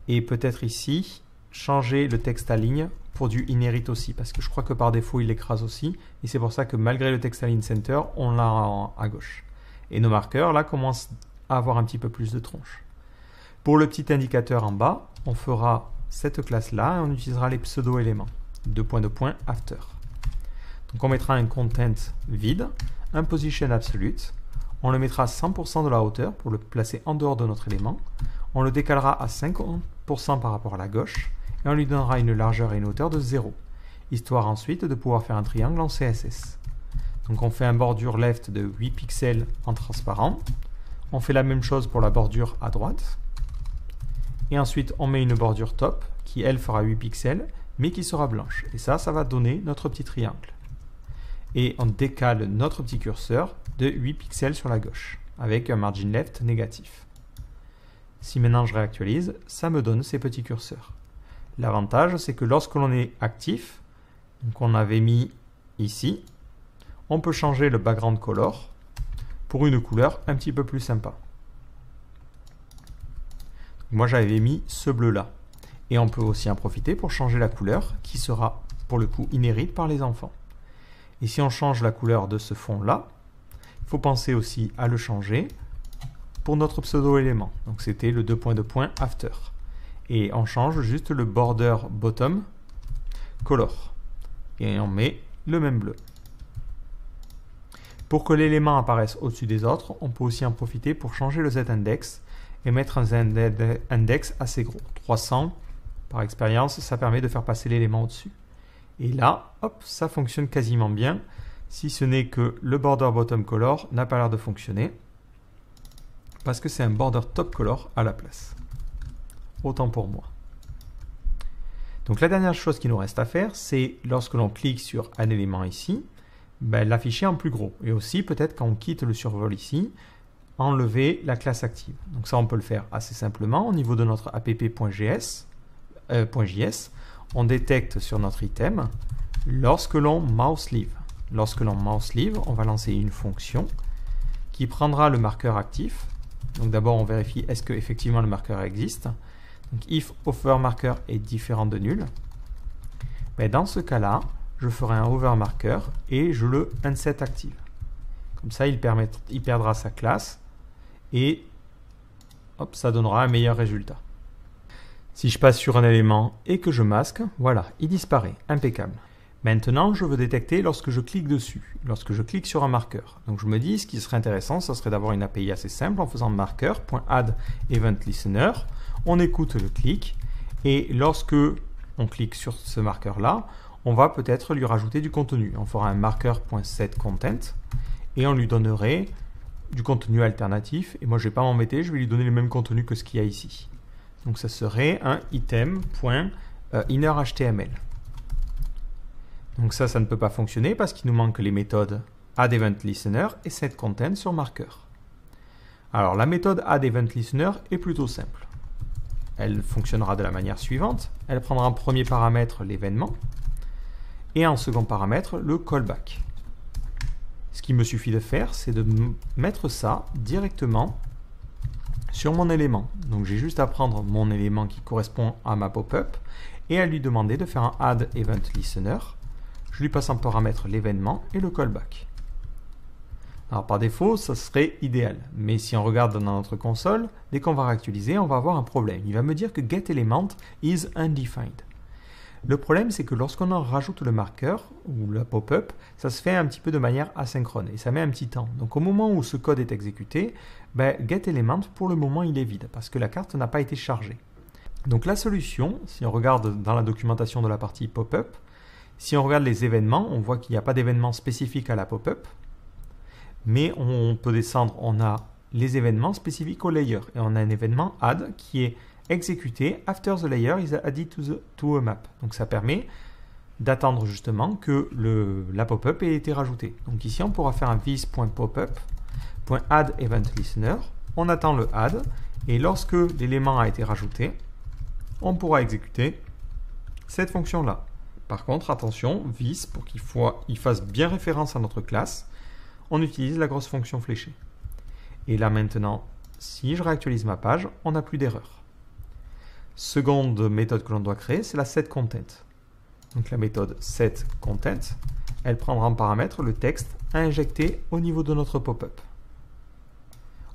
Et peut-être ici, changer le texte à ligne pour du inherit aussi, parce que je crois que par défaut, il l'écrase aussi. Et c'est pour ça que malgré le texte à ligne center, on l'a à gauche. Et nos marqueurs, là, commencent à avoir un petit peu plus de tronche. Pour le petit indicateur en bas, on fera cette classe-là et on utilisera les pseudo-éléments. After. Donc on mettra un content vide, un position absolute, on le mettra à 100% de la hauteur pour le placer en dehors de notre élément, on le décalera à 50% par rapport à la gauche et on lui donnera une largeur et une hauteur de 0, histoire ensuite de pouvoir faire un triangle en CSS. Donc on fait un bordure left de 8 pixels en transparent, on fait la même chose pour la bordure à droite Et ensuite, on met une bordure top qui, elle, fera 8 pixels, mais qui sera blanche. Et ça va donner notre petit triangle. Et on décale notre petit curseur de 8 pixels sur la gauche, avec un margin left négatif. Si maintenant je réactualise, ça me donne ces petits curseurs. L'avantage, c'est que lorsque l'on est actif, donc on avait mis ici, on peut changer le background color pour une couleur un petit peu plus sympa. Moi, j'avais mis ce bleu-là. Et on peut aussi en profiter pour changer la couleur qui sera, pour le coup, inhérite par les enfants. Et si on change la couleur de ce fond-là, il faut penser aussi à le changer pour notre pseudo-élément. Donc c'était le 2 after. Et on change juste le border bottom color. Et on met le même bleu. Pour que l'élément apparaisse au-dessus des autres, on peut aussi en profiter pour changer le z-index et mettre un z-index assez gros. 300, par expérience, ça permet de faire passer l'élément au-dessus. Et là, hop, ça fonctionne quasiment bien, si ce n'est que le border bottom color n'a pas l'air de fonctionner, parce que c'est un border top color à la place. Autant pour moi. Donc la dernière chose qu'il nous reste à faire, c'est lorsque l'on clique sur un élément ici, l'afficher en plus gros. Et aussi, peut-être quand on quitte le survol ici, enlever la classe active. Donc ça, on peut le faire assez simplement. Au niveau de notre app.js, on détecte sur notre item lorsque l'on mouse leave. Lorsque l'on mouse leave, on va lancer une fonction qui prendra le marqueur actif. Donc d'abord, on vérifie est-ce que effectivement le marqueur existe. Donc if offer marker est différent de nul. Mais dans ce cas-là, je ferai un over marker et je le unset active. Comme ça, il perdra sa classe et hop, ça donnera un meilleur résultat. Si je passe sur un élément et que je masque, voilà, il disparaît, impeccable. Maintenant, je veux détecter lorsque je clique dessus, lorsque je clique sur un marqueur. Donc je me dis, ce qui serait intéressant, ça serait d'avoir une API assez simple en faisant marker.add_event_listener. On écoute le clic et lorsque on clique sur ce marqueur-là, on va peut-être lui rajouter du contenu. On fera un marker.setContent et on lui donnerait du contenu alternatif. Et moi, je ne vais pas m'embêter, je vais lui donner le même contenu que ce qu'il y a ici. Donc ça serait un item.innerHTML. Donc ça ne peut pas fonctionner parce qu'il nous manque les méthodes addEventListener et setContent sur marqueur. Alors la méthode addEventListener est plutôt simple. Elle fonctionnera de la manière suivante. Elle prendra en premier paramètre l'événement et en second paramètre le callback. Ce qu'il me suffit de faire, c'est de mettre ça directement sur mon élément. Donc j'ai juste à prendre mon élément qui correspond à ma pop-up et à lui demander de faire un addEventListener. Je lui passe en paramètre l'événement et le callback. Alors par défaut, ça serait idéal. Mais si on regarde dans notre console, dès qu'on va réactualiser, on va avoir un problème. Il va me dire que getElement is undefined. Le problème, c'est que lorsqu'on en rajoute le marqueur ou la pop-up, ça se fait un petit peu de manière asynchrone et ça met un petit temps. Donc au moment où ce code est exécuté, getElement, pour le moment, il est vide parce que la carte n'a pas été chargée. Donc la solution, si on regarde dans la documentation de la partie pop-up, si on regarde les événements, on voit qu'il n'y a pas d'événement spécifique à la pop-up, mais on peut descendre, on a les événements spécifiques au layer et on a un événement add qui est exécuté after the layer is added to a map. Donc ça permet d'attendre justement que la pop-up ait été rajoutée. Donc ici on pourra faire un this.popup.addEventListener, on attend le add et lorsque l'élément a été rajouté, on pourra exécuter cette fonction-là. Par contre, attention, this, pour qu'il fasse bien référence à notre classe, on utilise la grosse fonction fléchée. Et là maintenant, si je réactualise ma page, on n'a plus d'erreur. Seconde méthode que l'on doit créer, c'est la setContent. Donc la méthode setContent, elle prendra en paramètre le texte à injecter au niveau de notre pop-up.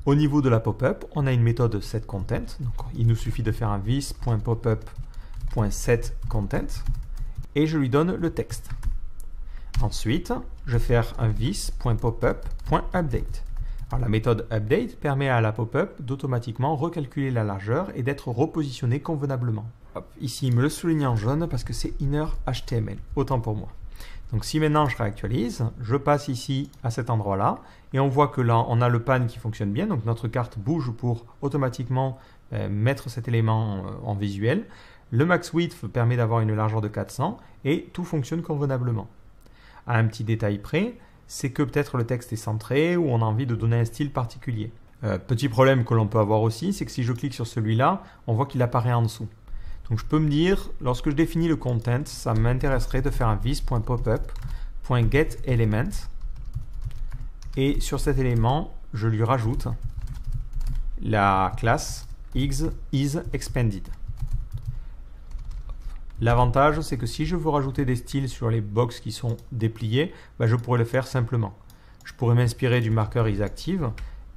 Au niveau de la pop-up, on a une méthode setContent. Donc il nous suffit de faire un this.popup.setContent et je lui donne le texte. Ensuite, je vais faire un this.popup.update. Alors, la méthode update permet à la pop-up d'automatiquement recalculer la largeur et d'être repositionnée convenablement. Hop, ici, il me le souligne en jaune parce que c'est inner HTML. Autant pour moi. Donc si maintenant je réactualise, je passe ici à cet endroit-là et on voit que là on a le pan qui fonctionne bien, donc notre carte bouge pour automatiquement mettre cet élément en visuel. Le max width permet d'avoir une largeur de 400 et tout fonctionne convenablement. À un petit détail près, c'est que peut-être le texte est centré ou on a envie de donner un style particulier. Petit problème que l'on peut avoir aussi, c'est que si je clique sur celui-là, on voit qu'il apparaît en dessous. Donc je peux me dire, lorsque je définis le content, ça m'intéresserait de faire un vis.popup.getElement et sur cet élément, je lui rajoute la classe isExpanded. L'avantage, c'est que si je veux rajouter des styles sur les box qui sont dépliés, je pourrais le faire simplement. Je pourrais m'inspirer du marqueur isActive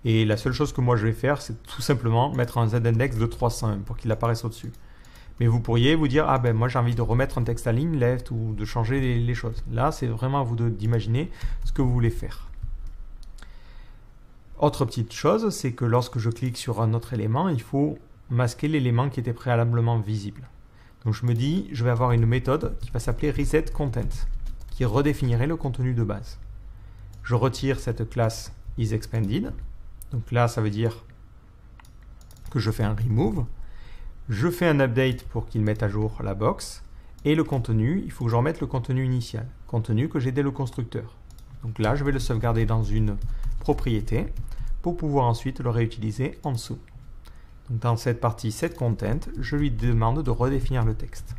et la seule chose que moi je vais faire, c'est tout simplement mettre un z-index de 301 pour qu'il apparaisse au-dessus. Mais vous pourriez vous dire, moi j'ai envie de remettre un texte à ligne left ou de changer les choses. Là, c'est vraiment à vous d'imaginer ce que vous voulez faire. Autre petite chose, c'est que lorsque je clique sur un autre élément, il faut masquer l'élément qui était préalablement visible. Donc je me dis, je vais avoir une méthode qui va s'appeler resetContent, qui redéfinirait le contenu de base. Je retire cette classe isExpanded. Donc là, ça veut dire que je fais un remove. Je fais un update pour qu'il mette à jour la box. Et le contenu, il faut que je remette le contenu initial, contenu que j'ai dès le constructeur. Donc là, je vais le sauvegarder dans une propriété pour pouvoir ensuite le réutiliser en dessous. Donc dans cette partie setContent, je lui demande de redéfinir le texte.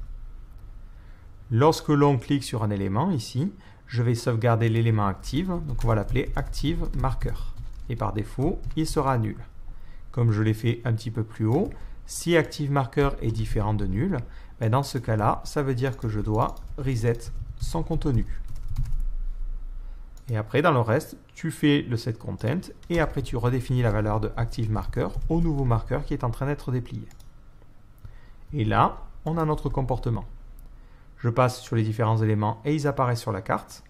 Lorsque l'on clique sur un élément ici, je vais sauvegarder l'élément active, donc on va l'appeler ActiveMarker. Et par défaut, il sera nul. Comme je l'ai fait un petit peu plus haut, si ActiveMarker est différent de nul, dans ce cas-là, ça veut dire que je dois reset son contenu. Et après, dans le reste, tu fais le setContent et après tu redéfinis la valeur de ActiveMarker au nouveau marqueur qui est en train d'être déplié. Et là, on a notre comportement. Je passe sur les différents éléments et ils apparaissent sur la carte.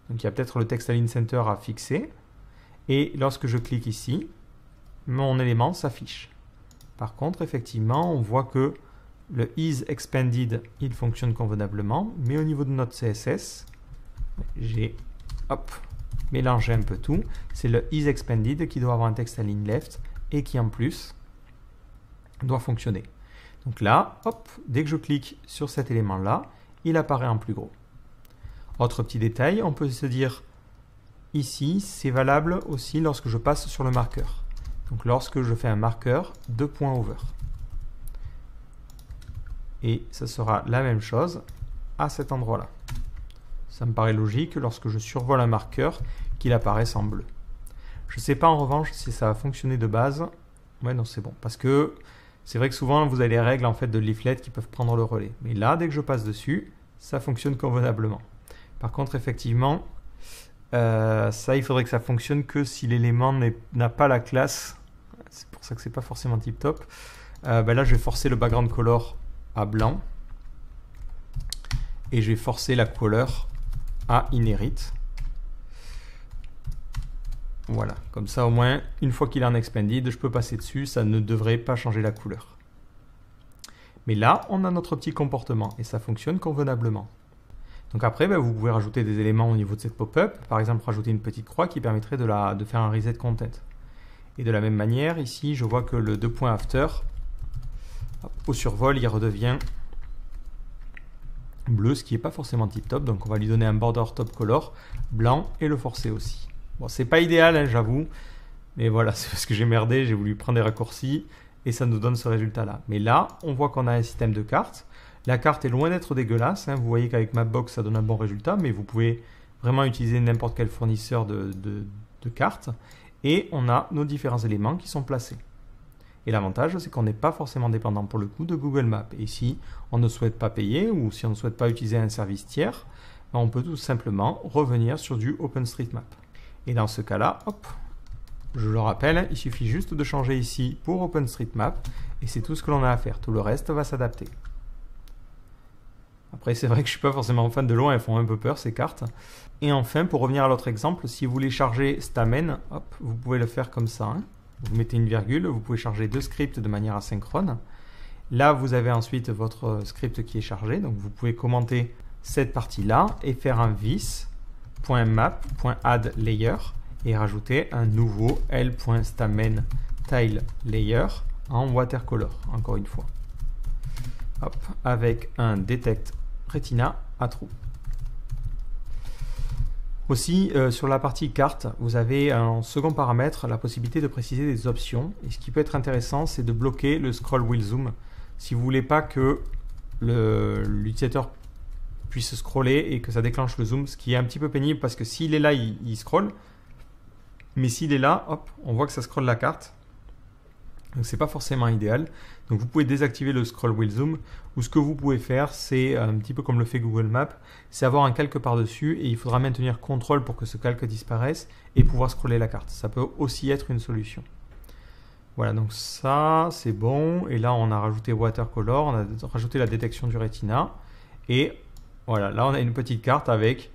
Donc il y a peut-être le texte align center à fixer. Et lorsque je clique ici, mon élément s'affiche. Par contre, effectivement, on voit que le isExpanded, il fonctionne convenablement, mais au niveau de notre CSS, j'ai mélangé un peu tout. C'est le isExpanded qui doit avoir un texte align left et qui en plus doit fonctionner. Donc là, dès que je clique sur cet élément-là, il apparaît en plus gros. Autre petit détail, on peut se dire ici, c'est valable aussi lorsque je passe sur le marqueur. Donc lorsque je fais un marqueur, 2.over. Et ça sera la même chose à cet endroit-là. Ça me paraît logique lorsque je survole un marqueur qu'il apparaisse en bleu. Je ne sais pas en revanche si ça va fonctionner de base. Ouais, non, c'est bon. Parce que c'est vrai que souvent vous avez les règles en fait de leaflet qui peuvent prendre le relais. Mais là, dès que je passe dessus, ça fonctionne convenablement. Par contre, effectivement, ça, il faudrait que ça fonctionne que si l'élément n'a pas la classe. C'est pour ça que c'est pas forcément tip top. Là, je vais forcer le background color à blanc. Et je vais forcer la couleur à inherit. Voilà, comme ça au moins, une fois qu'il est en expanded, je peux passer dessus, ça ne devrait pas changer la couleur. Mais là, on a notre petit comportement et ça fonctionne convenablement. Donc après, vous pouvez rajouter des éléments au niveau de cette pop-up, par exemple rajouter une petite croix qui permettrait de faire un reset content. Et de la même manière, ici, je vois que le 2.after, au survol, il redevient bleu, ce qui n'est pas forcément tip top, donc on va lui donner un border top color blanc et le forcer aussi. Bon, c'est pas idéal, j'avoue, mais voilà, c'est parce que j'ai merdé, j'ai voulu prendre des raccourcis et ça nous donne ce résultat-là. Mais là, on voit qu'on a un système de cartes. La carte est loin d'être dégueulasse, vous voyez qu'avec Mapbox, ça donne un bon résultat, mais vous pouvez vraiment utiliser n'importe quel fournisseur de cartes et on a nos différents éléments qui sont placés. Et l'avantage, c'est qu'on n'est pas forcément dépendant pour le coup de Google Maps. Et si on ne souhaite pas payer ou si on ne souhaite pas utiliser un service tiers, on peut tout simplement revenir sur du OpenStreetMap. Et dans ce cas-là, je le rappelle, il suffit juste de changer ici pour OpenStreetMap et c'est tout ce que l'on a à faire. Tout le reste va s'adapter. Après, c'est vrai que je ne suis pas forcément fan de loin, elles font un peu peur ces cartes. Et enfin, pour revenir à l'autre exemple, si vous voulez charger Stamen, vous pouvez le faire comme ça. Vous mettez une virgule, vous pouvez charger deux scripts de manière asynchrone. Là, vous avez ensuite votre script qui est chargé, donc vous pouvez commenter cette partie-là et faire un vis.map.addLayer et rajouter un nouveau l.StamenTileLayer en watercolor, encore une fois. Hop, avec un detect retina à trous. Aussi, sur la partie carte, vous avez en second paramètre la possibilité de préciser des options. Et ce qui peut être intéressant, c'est de bloquer le scroll wheel zoom. Si vous ne voulez pas que l'utilisateur puisse scroller et que ça déclenche le zoom, ce qui est un petit peu pénible parce que s'il est là, il scrolle. Mais s'il est là, hop, on voit que ça scrolle la carte. Donc c'est pas forcément idéal. Donc vous pouvez désactiver le scroll wheel zoom, ou ce que vous pouvez faire, c'est un petit peu comme le fait Google Maps, c'est avoir un calque par-dessus et il faudra maintenir CTRL pour que ce calque disparaisse et pouvoir scroller la carte. Ça peut aussi être une solution. Voilà, donc ça c'est bon. Et là on a rajouté watercolor, on a rajouté la détection du rétina. Et voilà, là on a une petite carte avec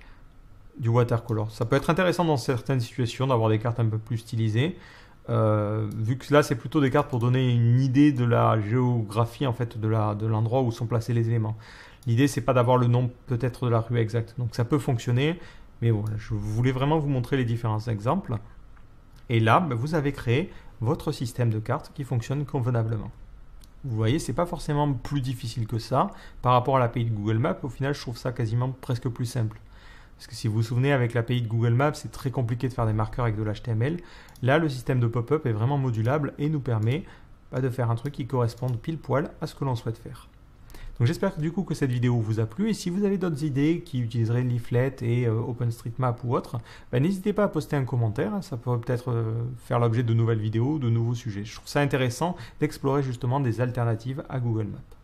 du watercolor. Ça peut être intéressant dans certaines situations d'avoir des cartes un peu plus stylisées. Vu que là c'est plutôt des cartes pour donner une idée de la géographie en fait de l'endroit où sont placés les éléments. L'idée c'est pas d'avoir le nom peut-être de la rue exacte, donc ça peut fonctionner, mais voilà, je voulais vraiment vous montrer les différents exemples. Et là vous avez créé votre système de cartes qui fonctionne convenablement. Vous voyez, c'est pas forcément plus difficile que ça par rapport à l'API de Google Maps. Au final je trouve ça quasiment presque plus simple. Parce que si vous vous souvenez, avec l'API de Google Maps, c'est très compliqué de faire des marqueurs avec de l'HTML. Là, le système de pop-up est vraiment modulable et nous permet de faire un truc qui corresponde pile poil à ce que l'on souhaite faire. Donc j'espère du coup que cette vidéo vous a plu. Et si vous avez d'autres idées qui utiliseraient Leaflet et OpenStreetMap ou autre, n'hésitez pas à poster un commentaire. Ça pourrait peut-être faire l'objet de nouvelles vidéos, de nouveaux sujets. Je trouve ça intéressant d'explorer justement des alternatives à Google Maps.